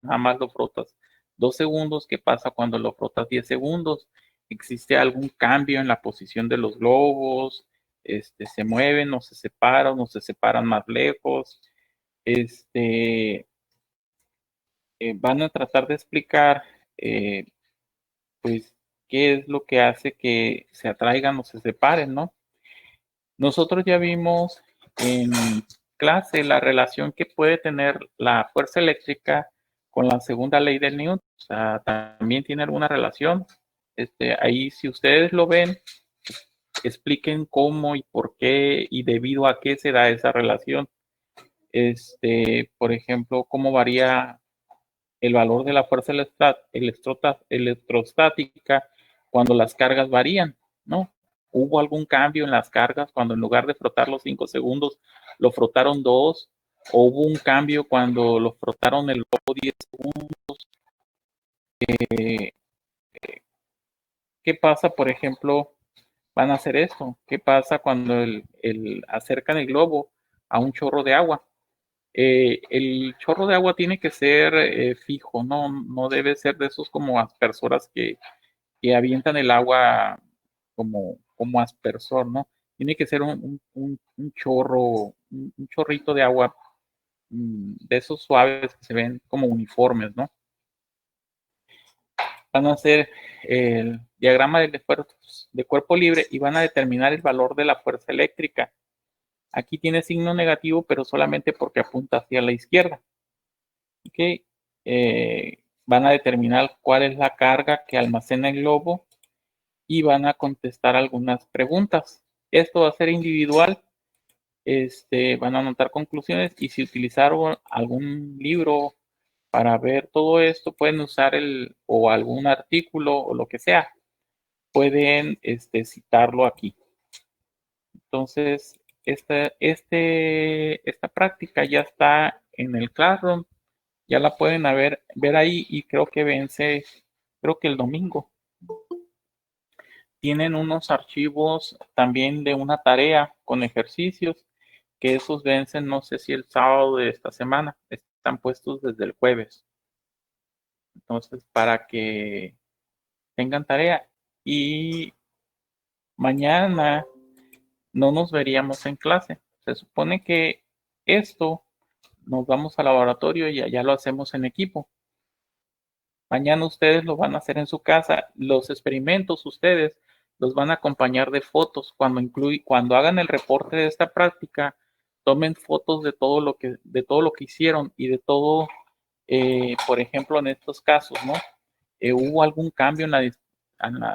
nada más lo frotas 2 segundos. ¿Qué pasa cuando lo frotas 10 segundos? ¿Existe algún cambio en la posición de los globos? ¿Se mueven o se separan más lejos? Este, Van a tratar de explicar, pues, qué es lo que hace que se atraigan o se separen, ¿no? Nosotros ya vimos en clase la relación que puede tener la fuerza eléctrica con la segunda ley de Newton. O sea, también tiene alguna relación. Ahí, si ustedes lo ven, expliquen cómo y por qué y debido a qué se da esa relación. Por ejemplo, cómo varía el valor de la fuerza electrostática cuando las cargas varían, ¿no? ¿Hubo algún cambio en las cargas cuando en lugar de frotarlo 5 segundos, lo frotaron 2? ¿O hubo un cambio cuando lo frotaron el globo 10 segundos? Eh, ¿Qué pasa, por ejemplo, van a hacer esto? ¿Qué pasa cuando acercan el globo a un chorro de agua? El chorro de agua tiene que ser fijo, no debe ser de esos como aspersoras que avientan el agua como aspersor, ¿no? Tiene que ser un chorro, un chorrito de agua de esos suaves que se ven como uniformes, ¿no? Van a hacer el diagrama de cuerpo libre y van a determinar el valor de la fuerza eléctrica. Aquí tiene signo negativo, pero solamente porque apunta hacia la izquierda. ¿Ok? Van a determinar cuál es la carga que almacena el globo y van a contestar algunas preguntas. Esto va a ser individual. Van a anotar conclusiones y si utilizaron algún libro para ver todo esto, pueden usar o algún artículo o lo que sea, pueden citarlo aquí. Entonces, esta práctica ya está en el Classroom, ya la pueden ver ahí y creo que vence, creo que el domingo. Tienen unos archivos también de una tarea con ejercicios que esos vencen, no sé si el sábado de esta semana, están puestos desde el jueves. Entonces, para que tengan tarea y mañana no nos veríamos en clase. Se supone que esto nos vamos al laboratorio y allá lo hacemos en equipo. Mañana ustedes lo van a hacer en su casa. Los experimentos ustedes los van a acompañar de fotos. Cuando hagan el reporte de esta práctica, tomen fotos de todo lo que hicieron y de todo, por ejemplo, en estos casos, ¿no? Hubo algún cambio en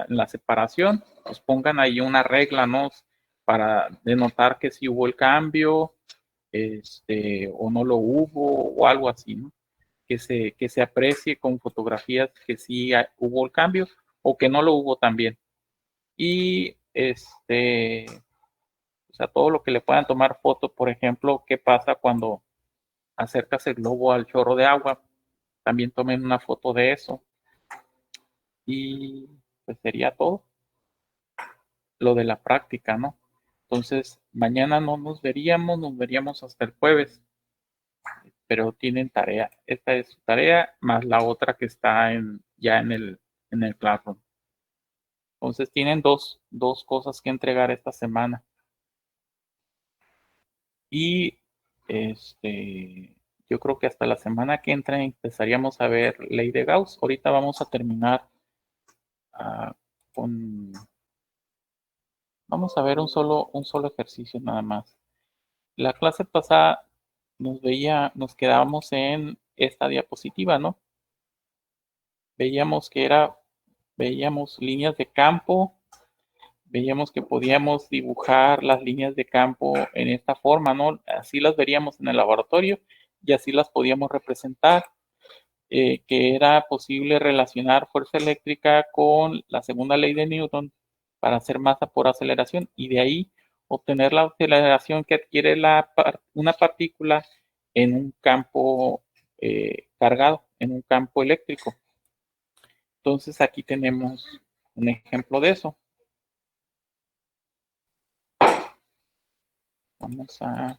la separación, pues pongan ahí una regla, ¿no? Para denotar que si hubo el cambio, o no lo hubo, o algo así, ¿no? Que se aprecie con fotografías que sí hubo el cambio o que no lo hubo también. Y o sea, todo lo que le puedan tomar foto, por ejemplo, qué pasa cuando acercas el globo al chorro de agua, también tomen una foto de eso. Y pues sería todo lo de la práctica, ¿no? Entonces, mañana no nos veríamos hasta el jueves, pero tienen tarea. Esta es su tarea, más la otra que está ya en el Classroom. Entonces tienen dos cosas que entregar esta semana. Y yo creo que hasta la semana que entra empezaríamos a ver ley de Gauss. Ahorita vamos a terminar ah, con, vamos a ver un solo ejercicio nada más. La clase pasada nos quedábamos en esta diapositiva, ¿no? Veíamos líneas de campo, veíamos que podíamos dibujar las líneas de campo en esta forma, ¿no? Así las veríamos en el laboratorio y así las podíamos representar, que era posible relacionar fuerza eléctrica con la segunda ley de Newton para hacer masa por aceleración y de ahí obtener la aceleración que adquiere una partícula en un campo cargado, en un campo eléctrico. Entonces aquí tenemos un ejemplo de eso. Vamos a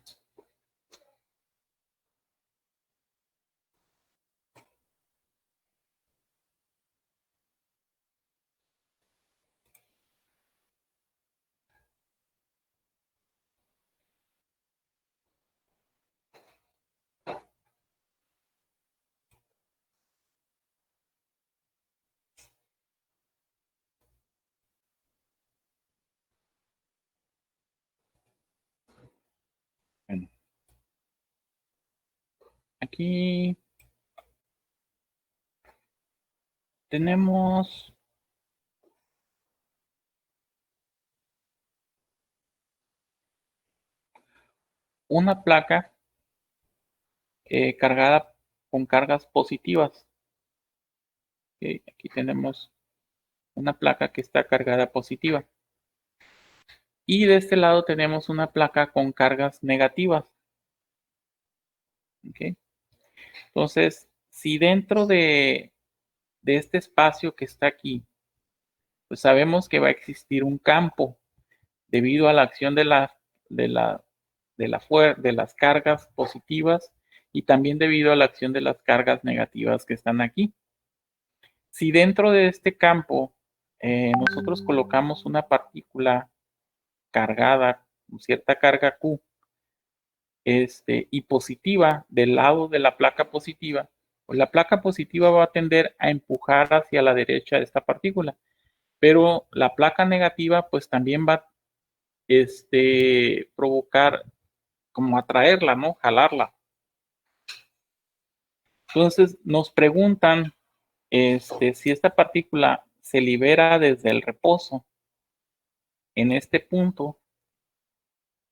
Aquí tenemos una placa cargada con cargas positivas. Okay, aquí tenemos una placa que está cargada positiva. Y de este lado tenemos una placa con cargas negativas. Okay. Entonces, si dentro de este espacio que está aquí, pues sabemos que va a existir un campo debido a la acción de la, de las cargas positivas y también debido a la acción de las cargas negativas que están aquí. Si dentro de este campo nosotros colocamos una partícula cargada, con cierta carga Q, y positiva del lado de la placa positiva, pues la placa positiva va a tender a empujar hacia la derecha esta partícula, pero la placa negativa pues también va a provocar como atraerla, ¿no? Jalarla. Entonces nos preguntan si esta partícula se libera desde el reposo en este punto,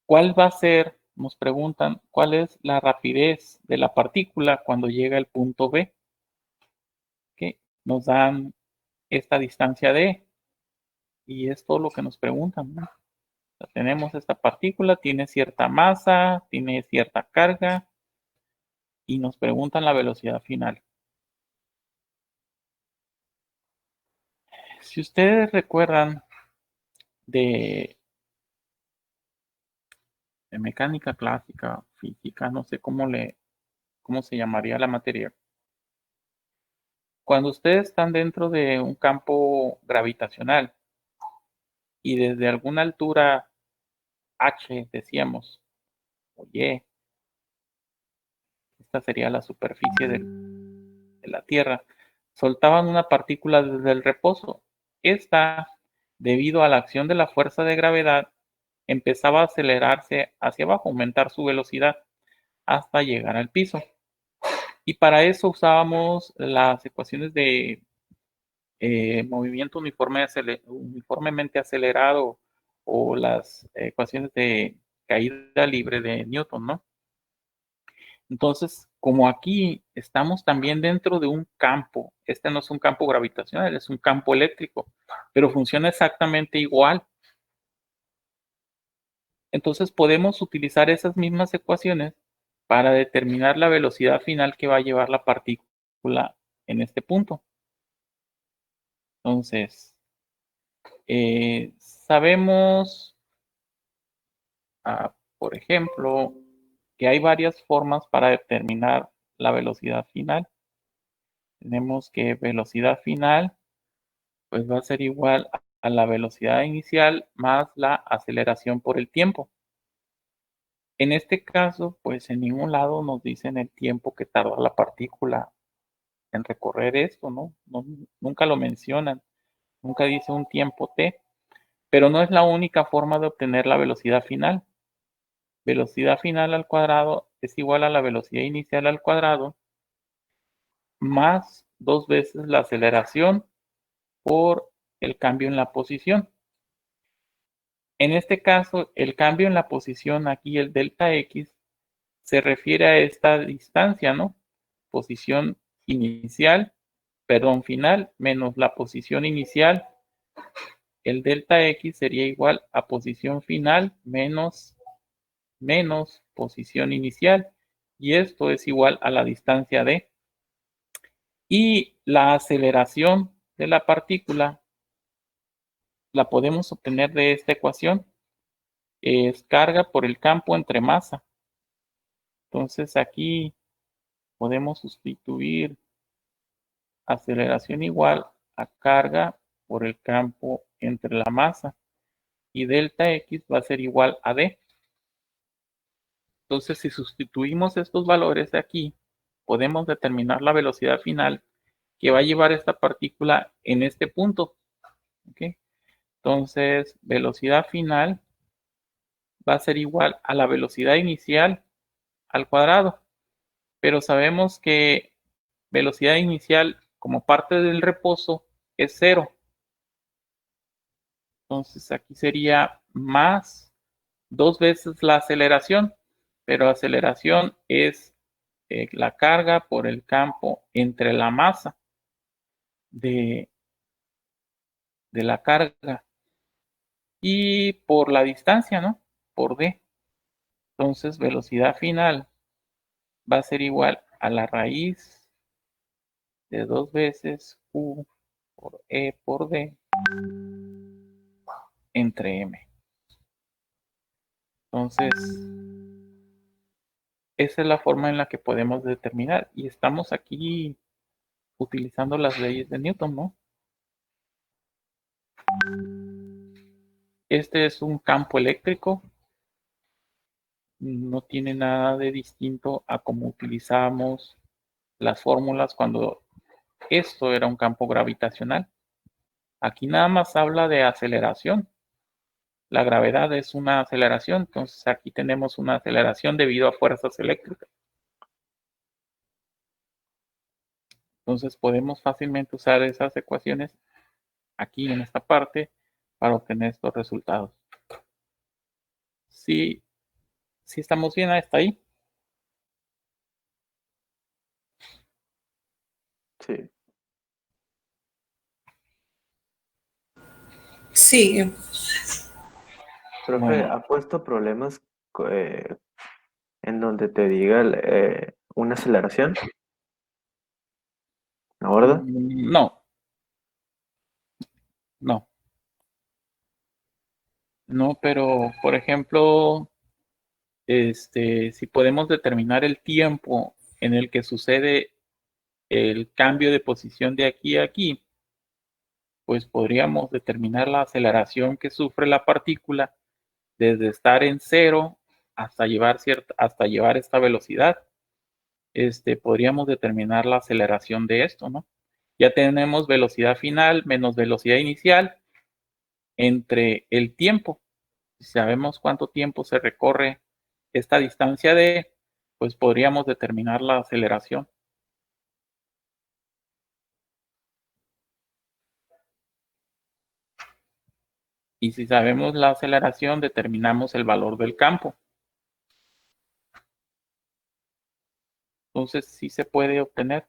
¿cuál va a ser? Nos preguntan cuál es la rapidez de la partícula cuando llega al punto B. ¿Okay? Nos dan esta distancia D y es todo lo que nos preguntan, ¿no? O sea, tenemos esta partícula, tiene cierta masa, tiene cierta carga y nos preguntan la velocidad final. Si ustedes recuerdan de mecánica clásica, física, no sé cómo se llamaría la materia. Cuando ustedes están dentro de un campo gravitacional y desde alguna altura H, decíamos, o Y, esta sería la superficie de la Tierra, soltaban una partícula desde el reposo. Esta, debido a la acción de la fuerza de gravedad, empezaba a acelerarse hacia abajo, aumentar su velocidad hasta llegar al piso. Y para eso usábamos las ecuaciones de movimiento uniformemente acelerado o las ecuaciones de caída libre de Newton, ¿no? Entonces, como aquí estamos también dentro de un campo, este no es un campo gravitacional, es un campo eléctrico, pero funciona exactamente igual. Entonces podemos utilizar esas mismas ecuaciones para determinar la velocidad final que va a llevar la partícula en este punto. Entonces, sabemos, por ejemplo, que hay varias formas para determinar la velocidad final. Tenemos que velocidad final pues va a ser igual a la velocidad inicial más la aceleración por el tiempo. En este caso, pues en ningún lado nos dicen el tiempo que tarda la partícula en recorrer esto, ¿no? Nunca lo mencionan, nunca dice un tiempo t, pero no es la única forma de obtener la velocidad final. Velocidad final al cuadrado es igual a la velocidad inicial al cuadrado más 2 veces la aceleración por el cambio en la posición. En este caso, el cambio en la posición aquí, el delta x, se refiere a esta distancia, ¿no? Posición inicial, perdón, final, menos la posición inicial. El delta x sería igual a posición final menos posición inicial. Y esto es igual a la distancia d. Y la aceleración de la partícula la podemos obtener de esta ecuación. Es carga por el campo entre masa. Entonces aquí podemos sustituir aceleración igual a carga por el campo entre la masa y delta x va a ser igual a d. Entonces si sustituimos estos valores de aquí, podemos determinar la velocidad final que va a llevar esta partícula en este punto. ¿Okay? Entonces velocidad final va a ser igual a la velocidad inicial al cuadrado. pero sabemos que velocidad inicial como parte del reposo es 0. Entonces aquí sería más 2 veces la aceleración, pero aceleración es la carga por el campo entre la masa de la carga y por la distancia, ¿no? Por d. Entonces velocidad final va a ser igual a la raíz de 2 veces u por e por d entre m. Entonces, esa es la forma en la que podemos determinar. Y estamos aquí utilizando las leyes de Newton, ¿no? Este es un campo eléctrico. No tiene nada de distinto a cómo utilizábamos las fórmulas cuando esto era un campo gravitacional. Aquí nada más habla de aceleración. La gravedad es una aceleración, entonces aquí tenemos una aceleración debido a fuerzas eléctricas. Entonces podemos fácilmente usar esas ecuaciones aquí en esta parte para obtener estos resultados. Sí, sí estamos bien hasta ahí. Sí. Sí, Profe, Bueno, ¿ha puesto problemas en donde te diga una aceleración? ¿Ahora? no, no, no, pero por ejemplo, si podemos determinar el tiempo en el que sucede el cambio de posición de aquí a aquí, pues podríamos determinar la aceleración que sufre la partícula desde estar en 0 hasta llevar esta velocidad. Podríamos determinar la aceleración de esto, ¿no? Ya tenemos velocidad final menos velocidad inicial entre el tiempo. Si sabemos cuánto tiempo se recorre esta distancia de, pues podríamos determinar la aceleración. Y si sabemos la aceleración, determinamos el valor del campo. Entonces sí se puede obtener.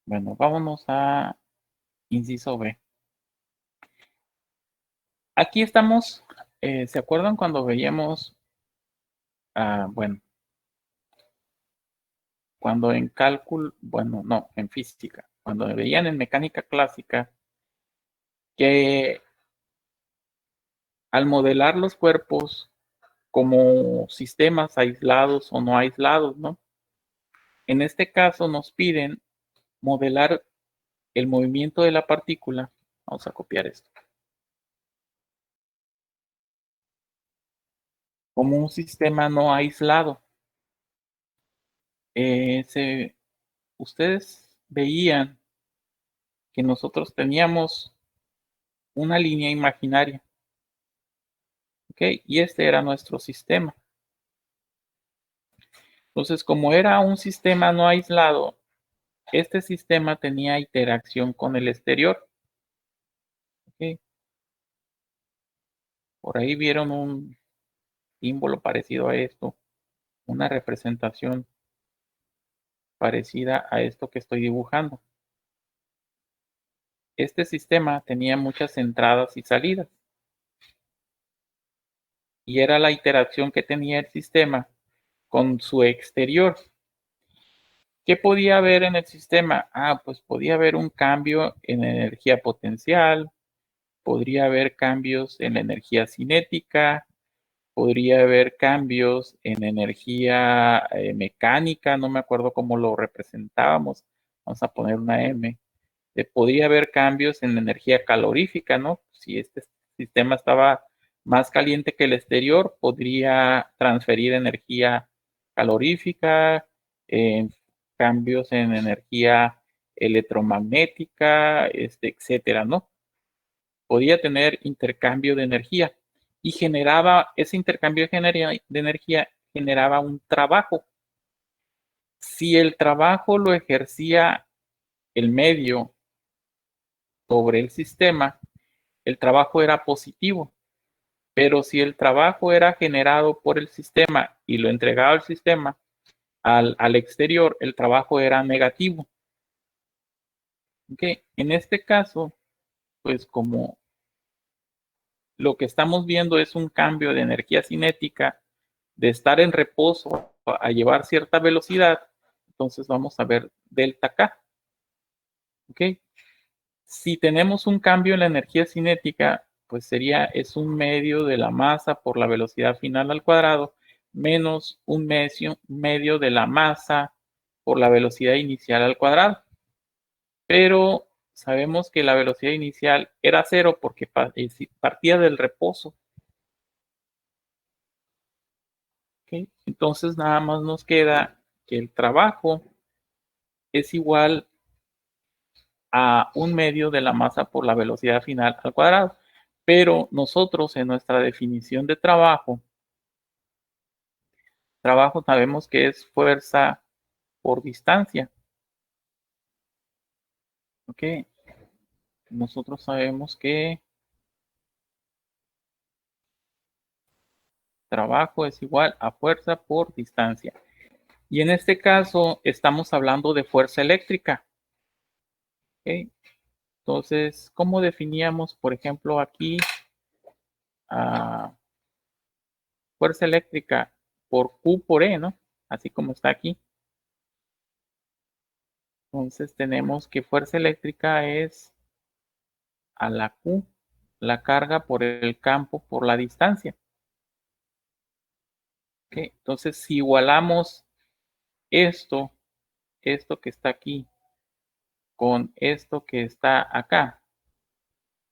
Bueno, vámonos a inciso B. Aquí estamos, ¿se acuerdan cuando veíamos, bueno, cuando en cálculo, bueno, no, en física, cuando veían en mecánica clásica, que al modelar los cuerpos como sistemas aislados o no aislados, ¿no? En este caso nos piden modelar el movimiento de la partícula. Vamos a copiar esto. Como un sistema no aislado. Ustedes veían que nosotros teníamos una línea imaginaria. ¿Ok? Y este era nuestro sistema. Entonces, como era un sistema no aislado, este sistema tenía interacción con el exterior. ¿Ok? Por ahí vieron un símbolo parecido a esto, una representación parecida a esto que estoy dibujando. Este sistema tenía muchas entradas y salidas. Y era la interacción que tenía el sistema con su exterior. ¿Qué podía haber en el sistema? Pues podía haber un cambio en energía potencial, podría haber cambios en la energía cinética, podría haber cambios en energía mecánica, no me acuerdo cómo lo representábamos, vamos a poner una M. Podría haber cambios en energía calorífica, ¿no? Si este sistema estaba más caliente que el exterior, podría transferir energía calorífica, cambios en energía electromagnética, etcétera, ¿no? Podía tener intercambio de energía. y generaba, ese intercambio de energía generaba un trabajo. Si el trabajo lo ejercía el medio sobre el sistema, el trabajo era positivo. Pero si el trabajo era generado por el sistema y lo entregaba al sistema, al exterior, el trabajo era negativo. ¿Okay? En este caso, pues como lo que estamos viendo es un cambio de energía cinética de estar en reposo a llevar cierta velocidad, entonces vamos a ver delta K. ¿Okay? Si tenemos un cambio en la energía cinética, pues es un medio de la masa por la velocidad final al cuadrado menos un medio de la masa por la velocidad inicial al cuadrado. Pero sabemos que la velocidad inicial era cero porque partía del reposo. ¿Okay? Entonces nada más nos queda que el trabajo es igual a un medio de la masa por la velocidad final al cuadrado. Pero nosotros en nuestra definición de trabajo sabemos que es fuerza por distancia. ¿Ok? Nosotros sabemos que trabajo es igual a fuerza por distancia. Y en este caso estamos hablando de fuerza eléctrica. ¿Ok? Entonces, ¿cómo definíamos, por ejemplo, aquí fuerza eléctrica por Q por E, ¿no? Así como está aquí. Entonces tenemos que fuerza eléctrica es a la Q, la carga por el campo por la distancia. ¿Okay? Entonces, si igualamos esto que está aquí, con esto que está acá,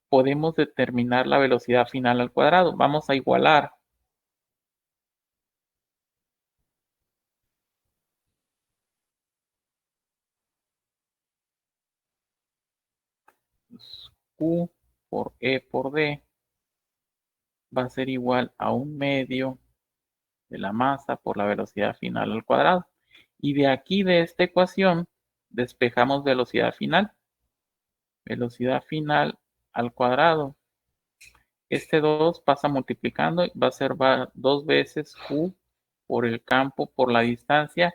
podemos determinar la velocidad final al cuadrado. Vamos a igualar Q por E por D va a ser igual a un medio de la masa por la velocidad final al cuadrado. Y de aquí, de esta ecuación, despejamos velocidad final. Velocidad final al cuadrado. Este 2 pasa multiplicando, va a ser 2 veces Q por el campo por la distancia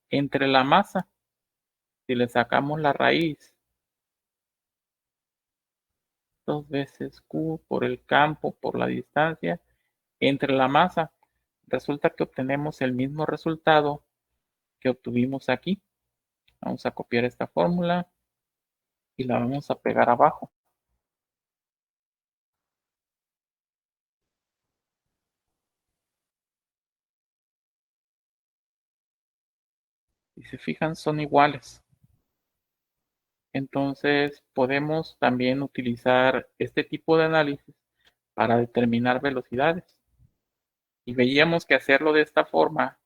entre la masa. Si le sacamos la raíz, 2 veces Q por el campo por la distancia entre la masa. Resulta que obtenemos el mismo resultado que obtuvimos aquí. Vamos a copiar esta fórmula y la vamos a pegar abajo. Si se fijan, son iguales. Entonces, podemos también utilizar este tipo de análisis para determinar velocidades. Y veíamos que hacerlo de esta forma,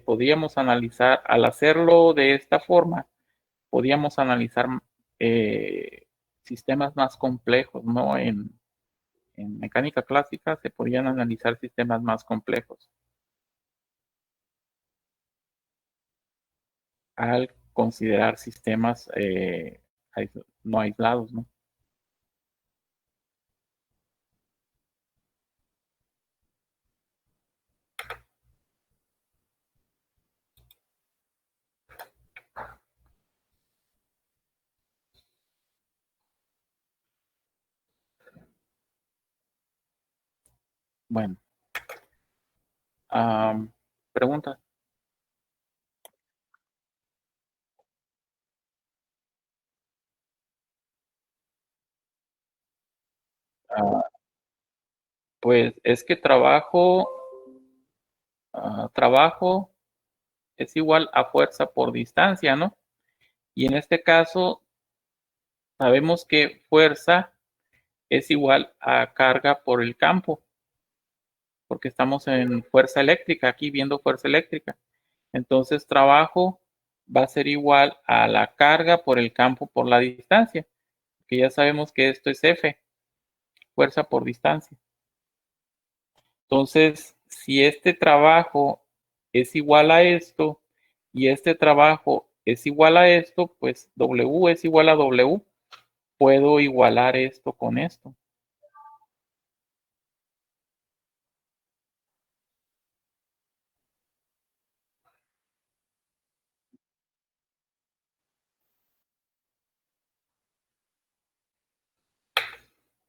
podíamos analizar, al hacerlo de esta forma, podíamos analizar sistemas más complejos, ¿no? En mecánica clásica se podían analizar sistemas más complejos al considerar sistemas no aislados, ¿no? Bueno, pregunta. Pues es que trabajo es igual a fuerza por distancia, ¿no? Y en este caso sabemos que fuerza es igual a carga por el campo, porque estamos en fuerza eléctrica, aquí viendo fuerza eléctrica. Entonces trabajo va a ser igual a la carga por el campo por la distancia, que ya sabemos que esto es F, fuerza por distancia. Entonces, si este trabajo es igual a esto y este trabajo es igual a esto, pues W es igual a W. Puedo igualar esto con esto.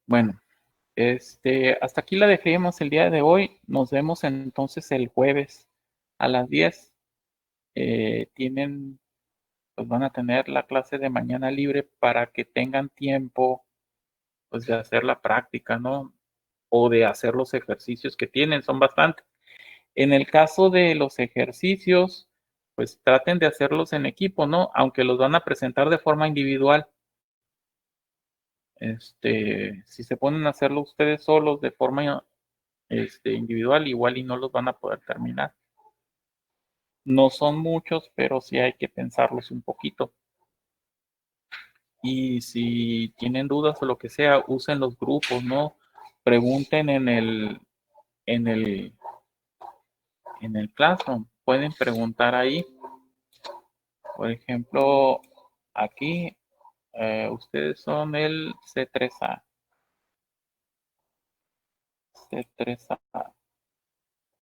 Bueno, hasta aquí la dejaríamos el día de hoy. Nos vemos entonces el jueves a las 10. Pues van a tener la clase de mañana libre para que tengan tiempo, pues, de hacer la práctica, ¿no? O de hacer los ejercicios que tienen, son bastantes. En el caso de los ejercicios, pues traten de hacerlos en equipo, ¿no? Aunque los van a presentar de forma individual. Si se ponen a hacerlo ustedes solos de forma individual, igual y no los van a poder terminar. No son muchos, pero sí hay que pensarlos un poquito. Y si tienen dudas o lo que sea, usen los grupos, ¿no? Pregunten en el, en el Classroom. Pueden preguntar ahí. Por ejemplo, aquí ustedes son el C3A. C3A.